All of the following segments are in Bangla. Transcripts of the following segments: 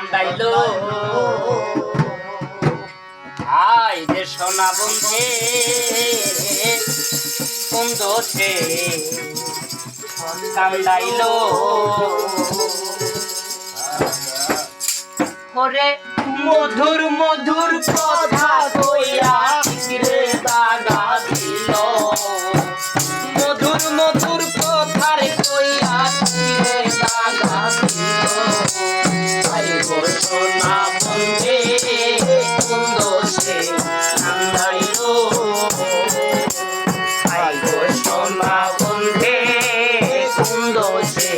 কান্দাইলো আই যে সোনা বন্ধে সুন্দরে কান্দাইলো ওরে মধুর মধুর কথা কইয়া রে দাগা দিল মধুর মধুর কথার কইয়া রে দাগা দিল আই গো সোনা বন্ধে সুন্দরে কান্দাইলো আই গো সোনা বন্ধে সুন্দরে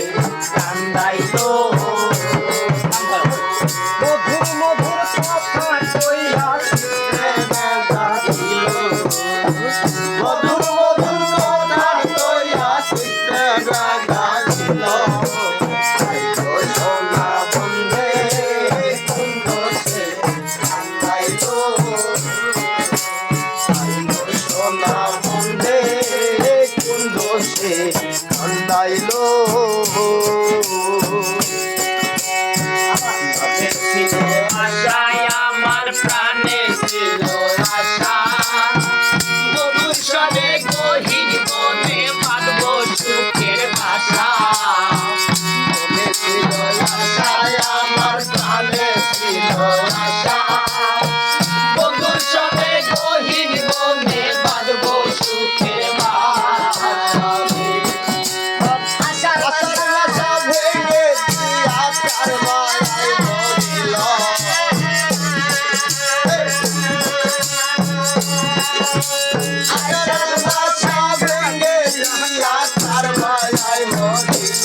কান্দাইলো কান্দাইলো আশায় আমার প্রাণে ছিল আশা বধুর সনে গহীন বনে বাঁধব সুখের ভাষা মনে ছিল আশায় আমার প্রাণে ছিল আশা বধুর সনে গহীন বনে বাঁধব সুখের ভাষা আশার আশা ভেঙে দিয়া কার মায়ায় মরিল আশার আশা ভেঙে দিয়া কার মায়ায় মরিল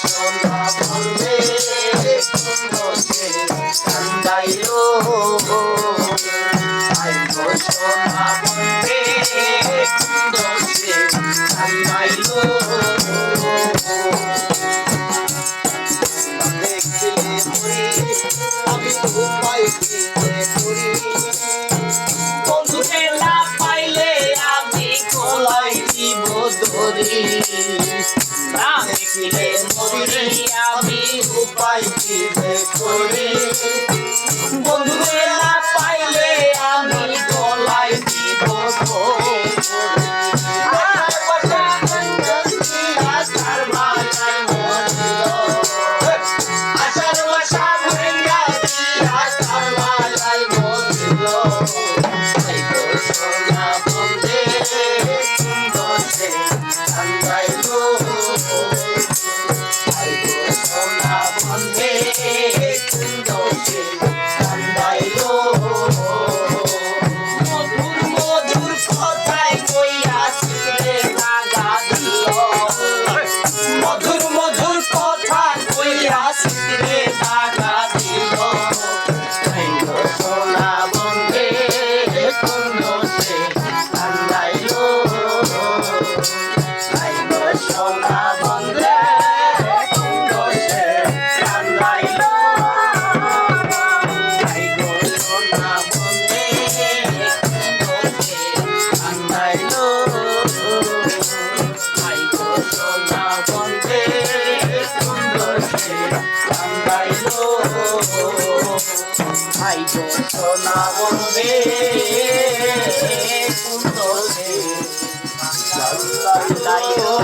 সোনা বন্ধে সুন্দরে কান্দাইলো আই গো সোনা বন্ধে সুন্দরে কান্দাইলো দেখলে পরি আমি উপায় কি করি বন্ধুকে না পাইলে আমি কোলাই দিব দরি না দেখিলে মরি আমি উপায় কি করি বন্ধুকে না পাইলে আমি কোলাই দিব আশার মায়ায় মরিল আশার বাসা ভেঙ্গা দিয়া তার মায়ায় মরিল আই গো সোনা বন্ধে সুন্দরে কান্দাইলো আই গো সোনা বন্ধে সুন্দরে কান্দাইলো মধুর মধুর কথায় কইয়া রে লাগা দিল মধুর মধুর কথা কইয়া রে লাগা দিল আই গো সোনা বন্ধে সুন্দরে কান্দাইলো আই গো সোনা বন্ধে সুন্দরে কান্দাইলো আই গো সোনা বন্ধে সুন্দরে কান্দাইলো আই গো সোনা বন্ধে সুন্দরে কান্দাইলো আই গো সোনা বন্ধে সুন্দরে কান্দাইলো